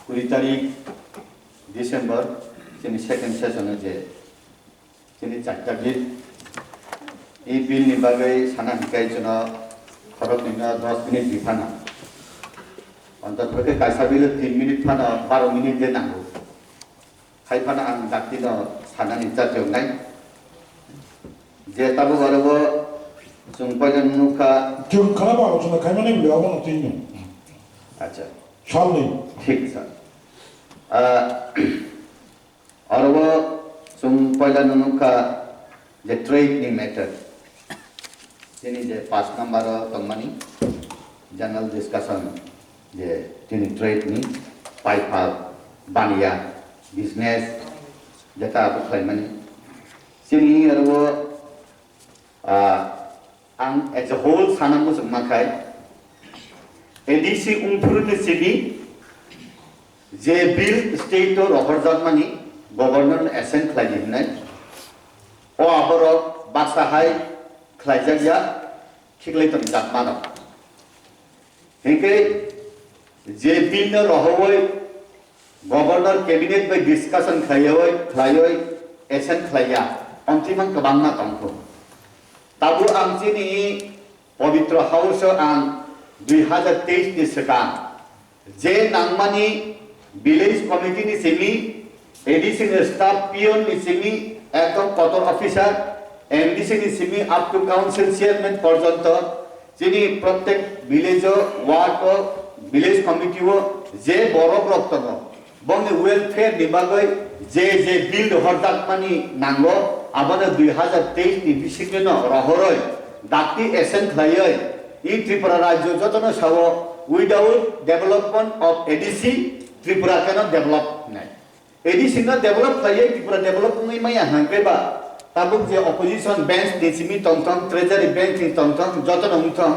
20 तारिख डिसेम्बर जोंनि सेकेन्ड सेसनाव जे जोंनि 4टा बिल এই बिल नि बागै साना हिकाय जोंना खरब निना 10 मिनिट बिफाना अन्ततः कायसा बिल 3 मिनिट फाना 12 मिनिट जे नांगौ खायफाना आं दाक्तिनो सानानि जाथेवनाय जे ताबो गरबो जों पहिला नुखा 지금 가나바가 전화 갈만해 빌려 하고 또 있는. अच्छा 샬리. ठीक सर और वो जों पहिला नुखा जे ट्रेड नि मेथड जोंनि जे 5 नम्बर तंमानि जनरल डिस्कशन जे जोंनि ट्रेड नि पाइपाल बानिया बिजनेस जेटा खालामनानै जोंनि आरो वो आं एज अ होल सानांगौ जों माखाय एडिसि उमफुरनि सिबि जे बिल स्टेट और हरजातमानि गवर्नर एसेन खालामनाय अ आबरो बासाहाय खालामजाया खिगलायतम जातमानो हेंके जे बिल न रहवै गवर्नर कैबिनेट बाय डिस्कशन खालामै एसेन खालाया अन्तिमन गोबांना दंखौ ताबु आं जोंनि पवित्र हाउस आं 2023 नि सिगां जे नांमानि विलेज कमिटि नि सिमि एडिशनल स्टाफ पियन नि सिमि एकदम कटर अफिसार एमडीसी नि सिमि अप टू काउंसिल चेयरमैन पर्यंत जोंनि प्रत्येक विलेज वार्ड विलेज कमिटि जे बरफ रक्तन बंनि वेलफेयर नि बागै जे बिल हरजातमानि नांगौ आबानो 2023 नि बिसिनो रहरै दाक्ति एसेन खालायै इ त्रिपुरा राज्य जतनो सावो without development of ADC Tripura cannot develop नाय एडीसी न डेवलप खालायै त्रिपुरा डेवलप नै माया हांकेबा ताबुक जे अपोजिशन बेंच दिसिमि तंतम ट्रेजरी बेंच नि तंतम जतनो मुथम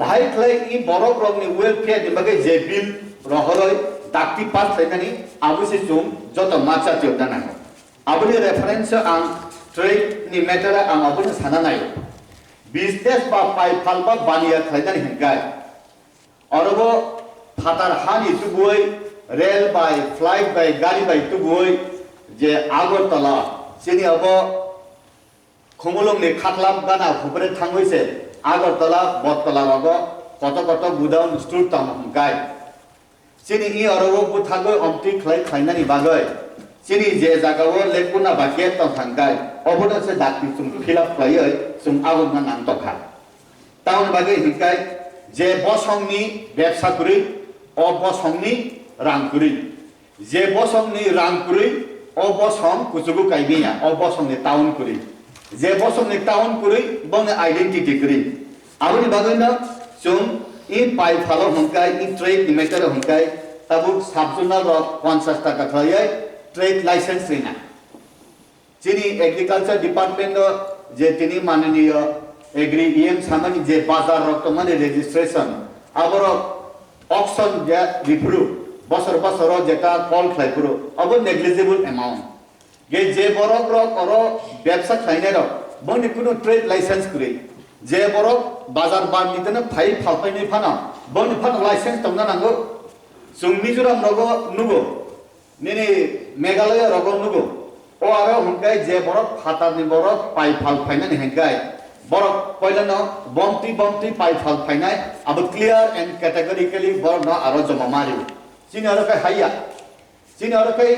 बाहाय खालाय इ बरफ रंनि वेलफेयर नि बागै जे बिल रहरै दाक्ति पास खालायनानै आबुसे जुम जत माचा तियदा नांगौ आबुनि रेफरेंस आं ट्रेड नि मेटर आं आबुनो साना नायो बिजनेस बा पाइपाल बा बानिया खालायनानै हिंगाय अरबो फातार हानि तुबुय रेल बाय फ्लाइट बाय गाड़ी बाय तुबुय जे आगरतला जोंनि अब खमलंनि खातलाब गाना हुबरे थांवैसे आगरतला बटतला रगो कत गुदाउन स्टोर ताम हिंगाय जोंनि इ अरबो बुथागो अमति खालायनानै बागै जोंनि जे जागावो लेकुना बाकेट तम थांगाय अबोनो से दाक्ति जों फिलअप खालायै जों आगरना नांतखा टाउन बागै हिंगाय जे बसंनि व्यवसा करै अ बसंनि रां करै जे बसंनि रां करै अ बसं कुसुगु कायबिया अ बसंनि टाउन करै जे बसंनि टाउन करै बंनि आइडेंटिटी करै आबोनि बागैनो जों इ पाइपाल हंकाय इ ट्रेड मेटर हंकाय ताबु साबजुनाल 50 टाका खालायै ट्रेड लाइसेंस रेना जोंनि एग्रीकल्चर डिपार्टमेंट जे तिनि माननीय एग्री ईएम सामानि जे बाजार रक्तमानि रेजिस्ट्रेशन आबर ऑक्शन जे रिफ्रू बसर जेटा कल खालायफुरो अब नेग्लिजिबल अमाउंट गे जे बरक रक और व्यवसा खालायनाय रक बंनि कुनु ट्रेड लाइसेंस करै जे बरक बाजार बारनितनो फाइ फालफायनि फाना बंनि फान लाइसेंस तमना नांगौ जों मिजोराम रगो नुगो नेने मेघालय रगो नुगो ओ आरो हुनकाय जे बरक फातारनि बरक पाइ फालफायनानै हेंकाय बरक पहिलानो बमति पाइ फालफायनाय अब क्लियर एंड कैटेगोरिकली बरक न आरो जमा मारि जिनि आरो काय हाया जिनि आरो काय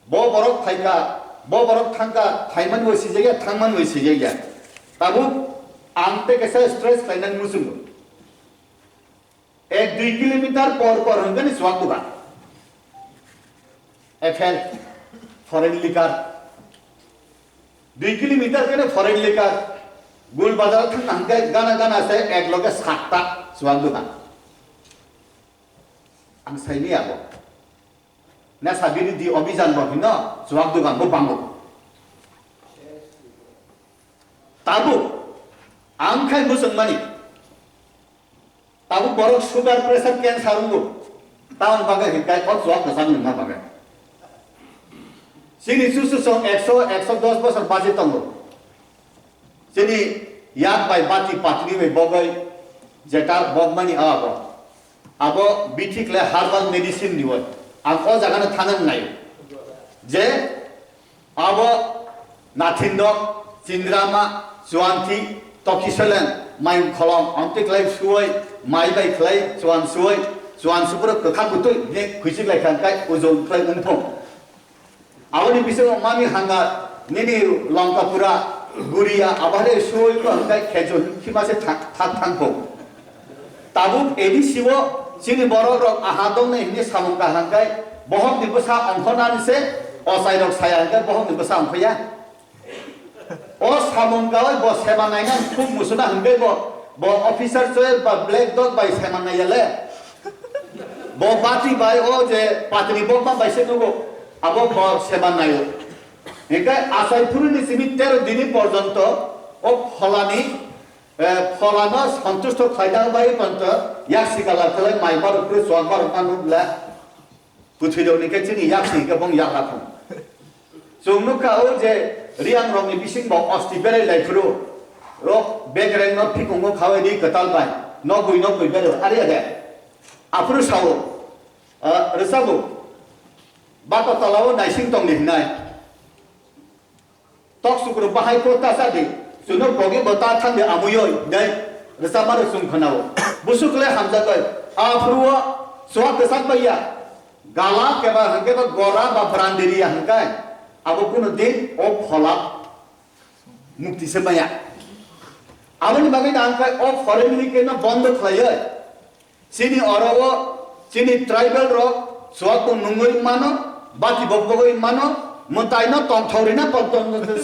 बो बरक फाइका बो बरक थांगा थाइमान वसि जाया थांमान वसि जाया ताबु आंते कैसे स्ट्रेस खालायनानै मुसुङो 1-2 किलोमीटर पर होंगन स्वागतुगा एफएल फॉरेन लिकार 2 किलोमीटर के फॉरेन लिकार गुल बाजार थांनांगै गाना से एक लगे 7टा स्वागतुगा आं साइनि आबो ना साबिनि दि अभियान बहिन स्वागतुगा बो बांगो ताबु आं खाय मुसुङमानि ताबु बरक शुगर प्रेशर कैंसर हुंगो टाउन बागै हिकाय अ स्वागत सानु ना बागै जोंनि सुसुसं 110 बोसोर बाजि दंगो जोंनि याद बाय बाति पातनि बाय बगै जेटा बगमानि आबो बिथिकले हार्बल मेडिसिन निवय ang o jagana thanan nai je abo nathindok Cindrama Suanthi Tokiselen mai kholong amtik lai suai mai bai khlai Suan supura kekhak betul ne khuisik lai kan kai ozon khlai unthong awani bisang mami hanga nini Langkapura Guria abare suai ko hangkai khejon khimase thak thangpong tabuk edi siwo sini borok rok ahadong ne ini samung ka hangkai bohong di besa angkhonan se osai rok sayang kai bohong di besa angkhoya o samung ka bo sema nainan khub musuna hangkai bo officer choy ba black dog bai sema nayale bo bati bai o je patni bo ba bai se nugo abo bo sema nayo একা আসাই পুরনি সিমি 13 দিন পর্যন্ত ও ফলানো সন্তুষ্ট খাইদা by পর্যন্ত ইয়াক সিকালা ফলে মাইবার উপরে সোয়াবার কানুবলা পুথিদনিকে চিনি ইয়াক সিকে বং ইয়াক রাখুন জংনুকা ও যে রিয়াং রংনি বিসিং ব অস্তি বেরে লাইফুরু র বেগরেং ন ফিকুঙ্গো খাওয়াই দি কতাল বাই ন গুই বেরে আরে আদে আফুরু সাও রেসাবু বাতা তালাও নাইসিং তং নিহনাই tok sukru bahai kota sadi sunur bogi bota thang de amuyo dai resama re sum khanao busukle hamza kai afruwa swa kesak baya gala ke ba hanke ba gora ba brandiri hankai abu kuno din o phola mukti se baya abani bagai dankai o foreign ke na bond khlaya sini orowo sini tribal ro swa ko nungoi mano bati bobbogoi mano Muntai no tong thori na pon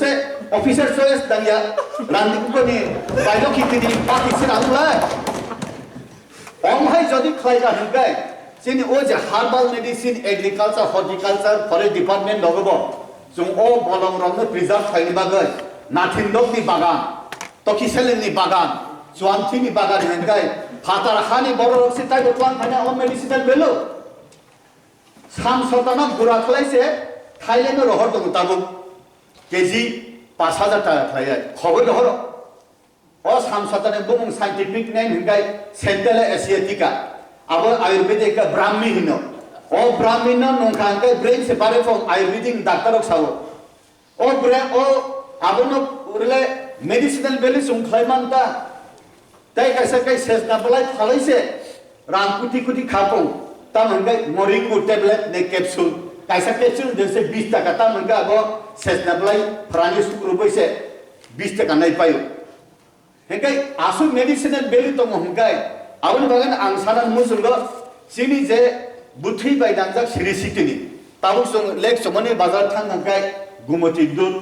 se officer choice dangya randi ko ni bailo khiti ni pati se rang la om hai jodi khlai ga hangai sini o je herbal medicine agriculture horticulture forest department logobo jung o bolong rong no preserve thaini bagai nathindok ni bagan tokiselen ni bagan Suanthi ni bagan hangai phatar khani boro rok se tai botlan khana o medicinal belo sam sotana gura khlai se Thailand ro hor dong tabuk keji 5000 টাকা খাইয়া খবর হর ও সামসাতনে বং scientific নাই হংগাই central asiatica আবার আয়ুর্বেদিক ব্রাহ্মী Hino ও ব্রাহ্মী ন নংখাঙ্গে brain separate from Ayurvedic doctor সাও ও ব্রে ও আবন উরলে মেডিসিনাল ভ্যালু সংখ্লাইমানতা তাই কাছে কাই শেষ না বলাই ফালাইছে রাম কুটি কুটি খাপং তা হংগাই মরিঙ্গু ট্যাবলেট নে ক্যাপসুল kaisa capsule jese 20 টাকা ta manga abo sesna blai prani sukru boise 20 টাকা nai payo hengai asu medicinal value to hongai aboni bagan angsanan musungo sini je buthi bai danjak siri sikini tabuk song lek somoni bazar thang hangai gumoti dud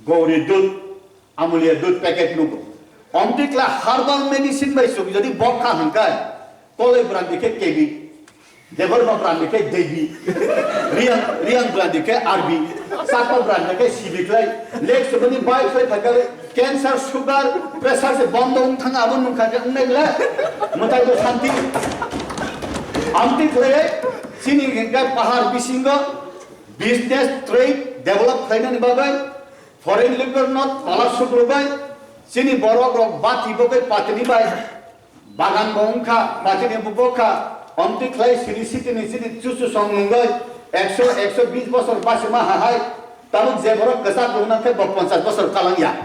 gori dud amulia dud packet nugo omtikla herbal medicine bai song jodi bokha hangai tole brand ke kebi Devar ma brand ke Devi, Riang brand ke Arbi, Sapa brand ke Civic Light, Lake Subani Bike Flight Hagar, Cancer, Sugar, Pressure se Bondong Tang Abun Kaja Negla, Mutago Santi, Anti Clay, Sini Genga Pahar Bisingo, Business, Trade, Develop Finance Bagai, Foreign Liquor Not, Palasu Rubai, Sini Borok, Bati Bogai, Patini Bai, Bagan Bonka, Patini Buboka, Omti clay sini sini cucu song nunggai 120 bosor basima hai tabuk jeboro kesat runa ke 50 bosor kalang ya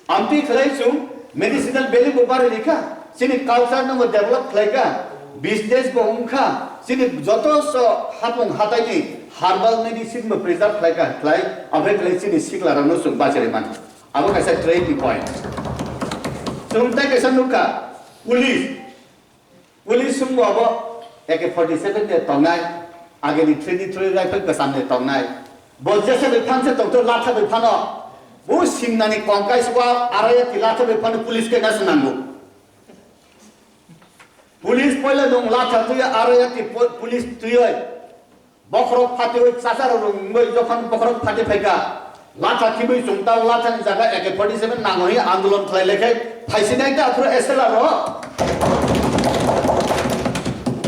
Omti clay sung medicinal value ko bare likha sini culture no develop clay ka business ko ungkha sini joto so hapung hatai ni herbal medicine mo preserve clay ka clay abe clay sini sikla rano sung basere man abo kaisa trade point sung ta kaisa nuka Police sung abo AK-47 de tongnai age ni 33 rifle ke samne tongnai bojja se bephan se tong to latha bephano bo singnani kongkai swa araya ti latha bephan police ke nasanango police poila nong latha tu araya ti police tu oi bokrok phate oi chasar rong moi jokhon bokrok phate phaiga latha kibai sungta latha ni jaga AK-47 nangoi andolon khlai lekhe phaisinai ta afro SLR ro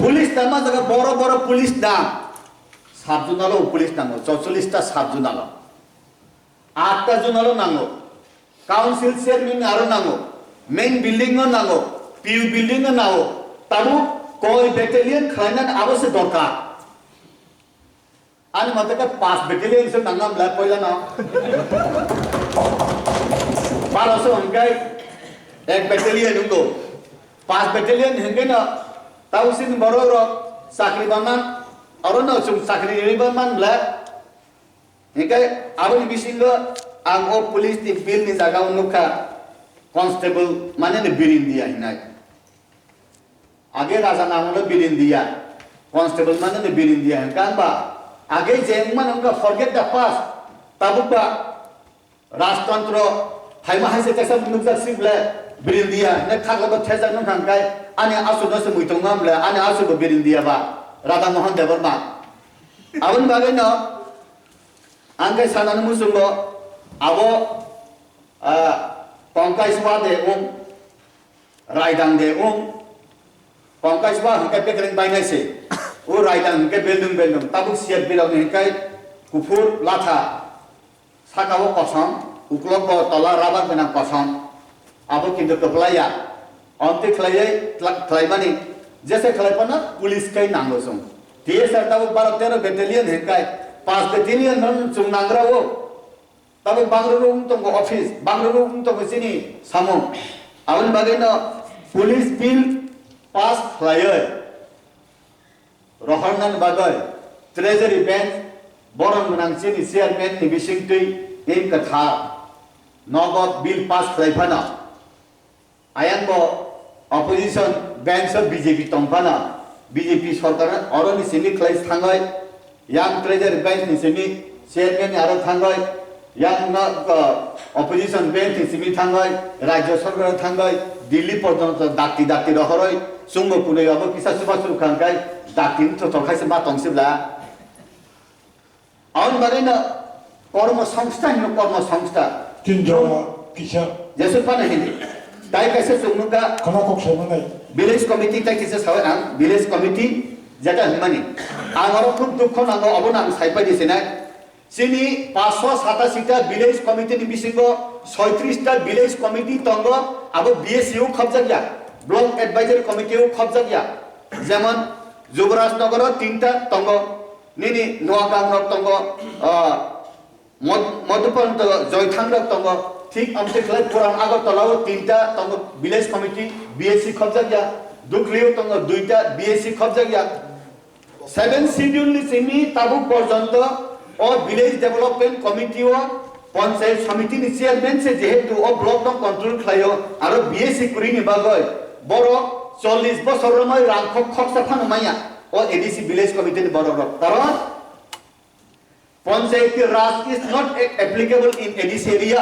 police নামা জায়গা বড় বড় police নাম সাবজুনালো police নাম 44টা সাবজুনালো 8টা জুনালো নাঙ্গো council chairman আরো নাঙ্গো main building ও নাঙ্গো Piu building ও নাও তাবু koi battalion khainan abase dorkar ani mataka 5 battalion se nangam la poila na balaso hangkai ek battalion ungo 5 battalion hangkai na tausin bororo sakri baman arona sum sakri baman la hangkai abani bisingo ang police ti bill ni jaga unuka constable mane ne birin dia hinai आगे राजा नाम bill India constable माने ने bill India है कांबा आगे GeM मन उनका forget the past तबुका राजतंत्र Haima हाइसे कैसा नुकसा Sibley bill India ने खागलो थेजा न खांगाय आने आसु न से मुइतंगामले आने आसु को बिल इंडिया बा राधा मोहन देवर्मा आवन बागे न आंगे सानान मुसुंगो आवो पंकाइसवा दे रायदां दे Pangkaswa hangkai pekering bainai se, raidang hangkai beldung tabuk siat bilau hangkai kufur latha, sakawo kosong, uklok bo tola rabat benang kosong, abu kintu kepelaya, onti kelai mani, jese kelai pana pulis kai nanggosong, dia serta tabuk 12 battalion hangkai, 5 battalion non sung nangra wo, tabuk bangrung tunggu office, bangrung tunggu sini samung, awan bagaino pulis bill पास flyer रोहनन बागय treasury bank बरन मनांगसिनि chairman नि बिसिंगतै ए कथा नगद bill pass फ्लाइफाना आयांबो opposition bank सब BJP तंफाना BJP सरकार अरनि सिनि क्लाइस थांगय यां treasury bank नि सिनि चेयरमैन आरो थांगय यां न अपोजिशन बैंक नि सिनि थांगय राज्य सरकार थांगय दिल्ली पर्यन्त दाक्ति रहरय Sungguh punai apa kisah sebab suruh kangkai dakin tu terkait sebab tongsi belah. Awan bagaimana korma samsta ini korma samsta. Tinjau kisah. Jadi apa nih ini? Tapi kisah sungguh ka. Karena kok saya mana? Village committee tak kisah sahaja ang village committee jada mana? Angaro pun tu kon angaro abon ang saipa di sini. Sini 587 ta village committee ni bisingo 36 ta village committee tonggo abo BSU khabja gya. Block advisory committee को खबजा गया जेमन जुबराज नगर 3टा तंगो निनी नोआगांग रक तंगो मधुपन जयथांग रक तंगो ठीक अमते खलाय पुरान आगरतलाव 3टा तंगो village committee BSc खबजा गया दुखलियो तंगो 2टा BSc खबजा गया 7 schedule नि सिमी ताबु पर्यंत और विलेज डेवलपमेंट कमिटी ओ पंचायत समिति नि चेयरमैन से जेहेतु ओ ब्लॉक न कंट्रोल खलायो आरो बीएससी कुरि नि बागय Borok 40 বছর রময় রাংখক খকসা ফানমাইয়া ও এডিসি ভিলেজ কমিটি বড় কারণ panchayat raj is not applicable in ADC area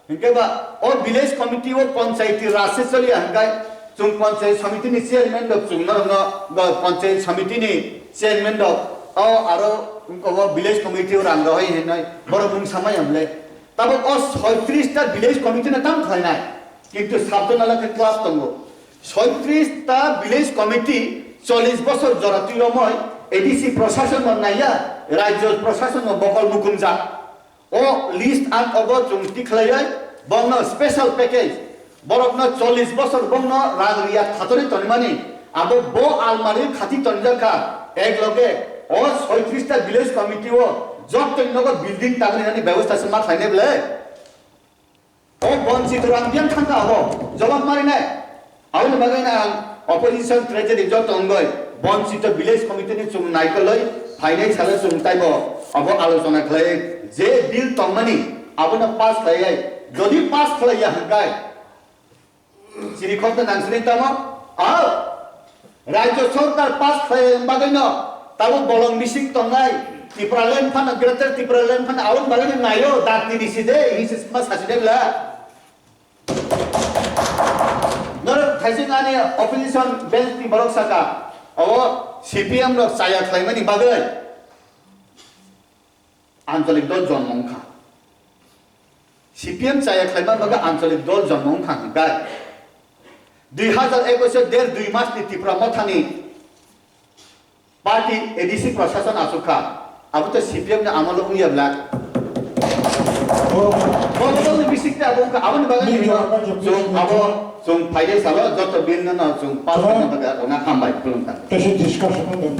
হিংকেবা ও ভিলেজ কমিটি ও পঞ্চায়েত রাজ সে চলি হাঙ্গাই চুং পঞ্চায়েত সমিতি নি চেয়ারম্যান দ চুং ন পঞ্চায়েত সমিতি নি চেয়ারম্যান দ ও আরো ও ভিলেজ কমিটি ও রাং রহই হেনাই বড় বুং সামাই আমলে তবে ও 36 টা ভিলেজ কমিটি না কাম খায় নাই কিন্তু সাবজনালাকে ক্লাস তঙ্গ 36 টা ভিলেজ কমিটি 40 বছর জরাতিরময় এডিসি প্রশাসন নাইয়া রাজ্য প্রশাসন বকল মুকুমজা ও লিস্ট আন অব চুংটি খলাইয়া বংন স্পেশাল প্যাকেজ বরকন 40 বছর বংন রাগরিয়া থাতরি তনমানি আবো বো আলমারি খাতি তনজাকা এক লগে ও 36 টা ভিলেজ কমিটি ও যতনগর বিল্ডিং তাগনিনি ব্যবস্থা সমা খাইনে বলে ও বঞ্চিত রামবিয়ান থাকা হবো জবাব মারি নাই आउन बगाइना अपोजिशन ट्रेजरी जत अंगय वंचित विलेज कमिटी नि चुम नाइकलय फाइनाइ साले चुम ताइबो अब आलोचना खलाय जे बिल तंगमानि आबोना पास खलाय जदि पास खलाय हंगाय सिरिखत नांसनि तामो आ राज्य सरकार पास खलाय बगाइना ताबो बलं मिसिं तंगाय तिप्रालेन फान ग्रेटर तिप्रालेन फान आउन बगाइना नायो दाति दिसिदे हिसिसमा सासिदेला नर थाइसिंगानि अपोजिशन बेंच नि बरक साका अब सीपीएम र साया खाइमानि बागै आंचलिक दल जन्मखा सीपीएम साया खाइमा बागै आंचलिक दल जन्मखा गाय 2021 डेढ़ 2 मास नि त्रिपुरा मथानि पार्टी एडीसी प्रशासन आसुखा अब तो सीपीएम ने आमल उयब्ला बदल बिसिकता अब बागै जो अब जों फायदे सालो जत बिल न जों पास Tama. करना बगा ओना हामबाय खुलुमबाय Kasi discussion mo doon.